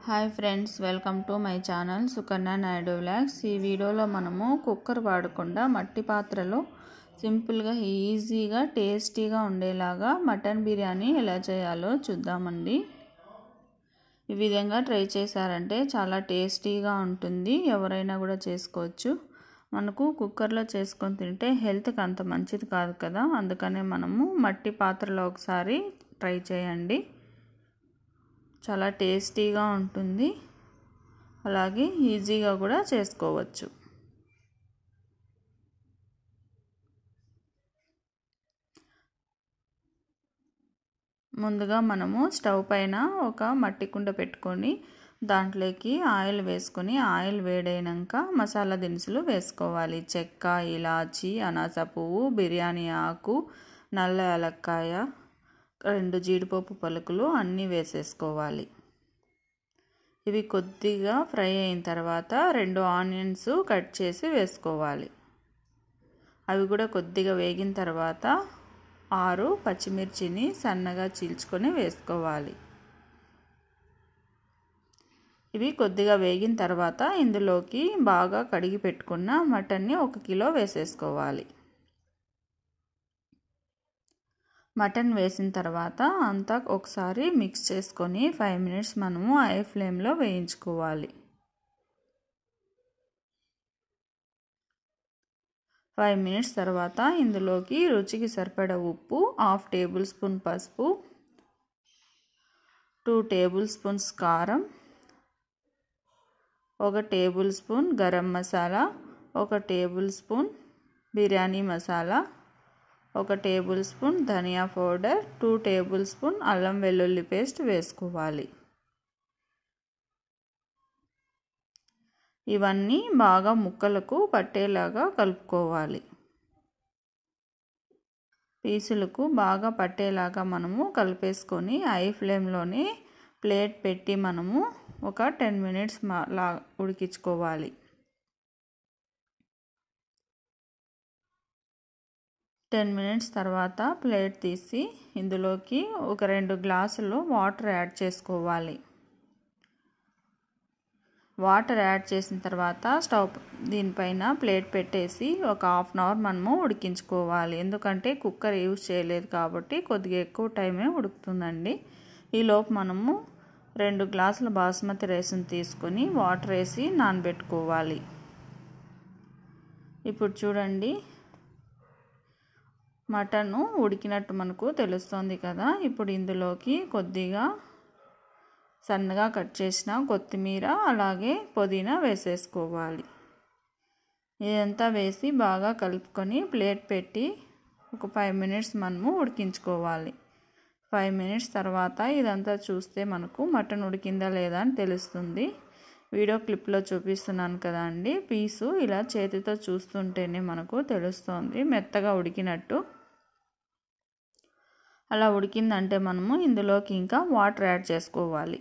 Hi friends, welcome to my channel Sukanya Naidu vlogs. ఈ వీడియోలో మనము కుక్కర్ వాడకుండా మట్టి పాత్రలో సింపుల్గా ఈజీగా టేస్టీగా ఉండేలాగా మటన్ బిర్యానీ ఎలా చేయాలో చూద్దామండి. ఈ విధంగా ట్రై చేశారంటే చాలా టేస్టీగా ఉంటుంది, ఎవరైనా కూడా చేసుకోవచ్చు. మనకు కుక్కర్లో చేసుకొని తింటే హెల్త్కి అంత మంచిది కాదు కదా, అందుకనే మనము మట్టి పాత్రలో ఒకసారి ట్రై చేయండి. చాలా టేస్టీగా ఉంటుంది, అలాగే ఈజీగా కూడా చేసుకోవచ్చు. ముందుగా మనము స్టవ్ పైన ఒక మట్టి కుండ పెట్టుకొని దాంట్లోకి ఆయిల్ వేసుకొని ఆయిల్ వేడైనాక మసాలా దినుసులు వేసుకోవాలి. చెక్క, ఇలాచి, అనాస పువ్వు, బిర్యానీ ఆకు, నల్ల యాలక్కాయ, 2 జీడిపప్పు పలుకులు అన్నీ వేసేసుకోవాలి. ఇవి కొద్దిగా ఫ్రై అయిన తర్వాత 2 ఆనియన్స్ కట్ చేసి వేసుకోవాలి. అవి కూడా కొద్దిగా వేగిన తర్వాత 6 పచ్చిమిర్చిని సన్నగా చీల్చుకొని వేసుకోవాలి. ఇవి కొద్దిగా వేగిన తర్వాత ఇందులోకి బాగా కడిగి పెట్టుకున్న మటన్ని 1 కిలో వేసేసుకోవాలి. మటన్ వేసిన తర్వాత అంతా ఒకసారి మిక్స్ చేసుకొని 5 మినిట్స్ మనము హై ఫ్లేమ్లో వేయించుకోవాలి. 5 మినిట్స్ తర్వాత ఇందులోకి రుచికి సరిపడా ఉప్పు, 1/2 టేబుల్ స్పూన్ పసుపు, 2 టేబుల్ స్పూన్స్ కారం, 1 tablespoon garam masala, 1 tablespoon biryani masala, 1 tablespoon ధనియా పౌడర్, 2 టేబుల్ స్పూన్ అల్లం వెల్లుల్లి పేస్ట్ వేసుకోవాలి. ఇవన్నీ బాగా ముక్కలకు పట్టేలాగా కలుపుకోవాలి. పీసులకు బాగా పట్టేలాగా మనము కలిపేసుకొని హై ఫ్లేమ్లోనే ప్లేట్ పెట్టి మనము ఒక 10 మినిట్స్ ఉడికించుకోవాలి. 10 మినిట్స్ తర్వాత ప్లేట్ తీసి ఇందులోకి ఒక 2 గ్లాసులు వాటర్ యాడ్ చేసుకోవాలి. వాటర్ యాడ్ చేసిన తర్వాత స్టవ్ దీనిపైన ప్లేట్ పెట్టేసి ఒక 1/2 అవర్ మనము ఉడికించుకోవాలి. ఎందుకంటే కుక్కర్ యూజ్ చేయలేదు కాబట్టి కొద్దిగా ఎక్కువ టైమే ఉడుకుతుందండి. ఈలోపు మనము 2 గ్లాసుల బాస్మతి రైస్ని తీసుకొని వాటర్ వేసి నానబెట్టుకోవాలి. ఇప్పుడు చూడండి, మటను ఉడికినట్టు మనకు తెలుస్తుంది కదా. ఇప్పుడు ఇందులోకి కొద్దిగా సన్నగా కట్ చేసిన కొత్తిమీర అలాగే పుదీనా వేసేసుకోవాలి. ఇదంతా వేసి బాగా కలుపుకొని ప్లేట్ పెట్టి ఒక 5 మినిట్స్ మనము ఉడికించుకోవాలి. 5 మినిట్స్ తర్వాత ఇదంతా చూస్తే మనకు మటన్ ఉడికిందా లేదా అని తెలుస్తుంది. వీడియో క్లిప్లో చూపిస్తున్నాను కదా అండి, పీసు ఇలా చేతితో చూస్తుంటేనే మనకు తెలుస్తుంది మెత్తగా ఉడికినట్టు. అలా ఉడికిందంటే మనము ఇందులోకి ఇంకా వాటర్ యాడ్ చేసుకోవాలి.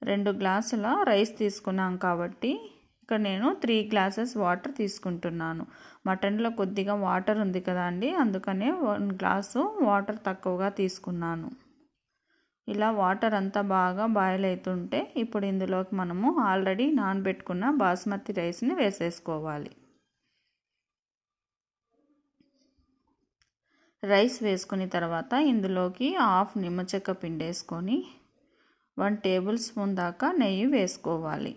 2 గ్లాసుల రైస్ తీసుకున్నాం కాబట్టి ఇక్కడ నేను 3 గ్లాసెస్ వాటర్ తీసుకుంటున్నాను. మటన్లో కొద్దిగా వాటర్ ఉంది కదా అండి, అందుకనే 1 గ్లాసు వాటర్ తక్కువగా తీసుకున్నాను. ఇలా వాటర్ అంతా బాగా బాయిల్ అవుతుంటే ఇప్పుడు ఇందులోకి మనము ఆల్రెడీ నానబెట్టుకున్న బాస్మతి రైస్ని వేసేసుకోవాలి. రైస్ వేసుకున్న తర్వాత ఇందులోకి 1/2 నిమ్మచెక్క పిండేసుకొని 1 టేబుల్ స్పూన్ దాకా నెయ్యి వేసుకోవాలి.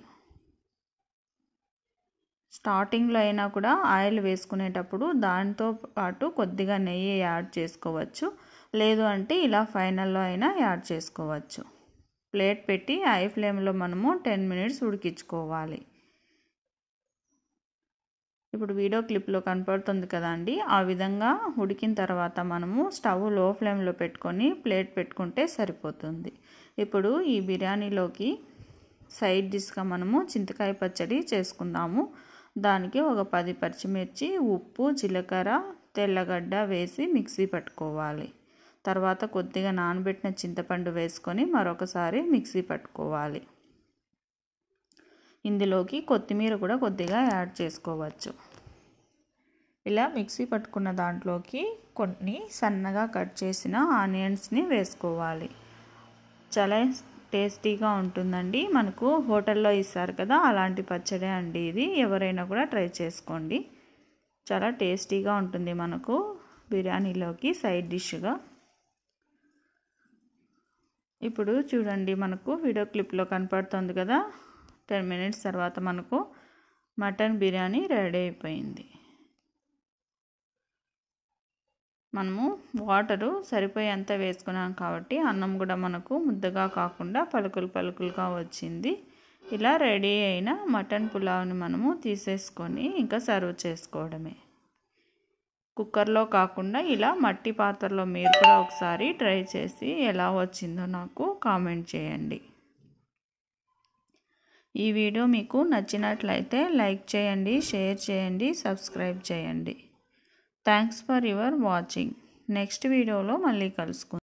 స్టార్టింగ్లో అయినా కూడా ఆయిల్ వేసుకునేటప్పుడు దానితో పాటు కొద్దిగా నెయ్యి యాడ్ చేసుకోవచ్చు, లేదు అంటే ఇలా ఫైనల్లో అయినా యాడ్ చేసుకోవచ్చు. ప్లేట్ పెట్టి హై ఫ్లేమ్లో మనము 10 మినిట్స్ ఉడికించుకోవాలి. ఇప్పుడు వీడియో క్లిప్లో కనపడుతుంది కదండి, ఆ విధంగా ఉడికిన తర్వాత మనము స్టవ్ లో ఫ్లేమ్లో పెట్టుకొని ప్లేట్ పెట్టుకుంటే సరిపోతుంది. ఇప్పుడు ఈ బిర్యానీలోకి సైడ్ డిష్గా మనము చింతకాయ పచ్చడి చేసుకుందాము. దానికి ఒక 10 పచ్చిమిర్చి, ఉప్పు, జీలకర్ర, తెల్లగడ్డ వేసి మిక్సీ పట్టుకోవాలి. తర్వాత కొద్దిగా నానబెట్టిన చింతపండు వేసుకొని మరొకసారి మిక్సీ పట్టుకోవాలి. ఇందులోకి కొత్తిమీర కూడా కొద్దిగా యాడ్ చేసుకోవచ్చు. ఇలా మిక్సీ పట్టుకున్న దాంట్లోకి కొన్ని సన్నగా కట్ చేసిన ఆనియన్స్ని వేసుకోవాలి. చాలా టేస్టీగా ఉంటుందండి. మనకు హోటల్లో ఇస్తారు కదా, అలాంటి పచ్చడే అండి ఇది. ఎవరైనా కూడా ట్రై చేసుకోండి. చాలా టేస్టీగా ఉంటుంది మనకు బిర్యానీలోకి సైడ్ డిష్గా. ఇప్పుడు చూడండి, మనకు వీడియో క్లిప్లో కనపడుతుంది కదా, 10 మినిట్స్ తర్వాత మనకు మటన్ బిర్యానీ రెడీ అయిపోయింది. మనము వాటరు సరిపోయేంత వేసుకున్నాం కాబట్టి అన్నం కూడా మనకు ముద్దగా కాకుండా పలుకులు పలుకులుగా వచ్చింది. ఇలా రెడీ అయిన మటన్ పులావ్ని మనము తీసేసుకొని ఇంకా సర్వ్ చేసుకోవడమే. కుక్కర్లో కాకుండా ఇలా మట్టి పాత్రలో మీరు కూడా ఒకసారి ట్రై చేసి ఎలా వచ్చిందో నాకు కామెంట్ చేయండి. ఈ వీడియో మీకు నచ్చినట్లయితే లైక్ చేయండి, షేర్ చేయండి, సబ్స్క్రైబ్ చేయండి. Thanks for your watching. Next వీడియోలో మళ్ళీ కలుసుకుందాం.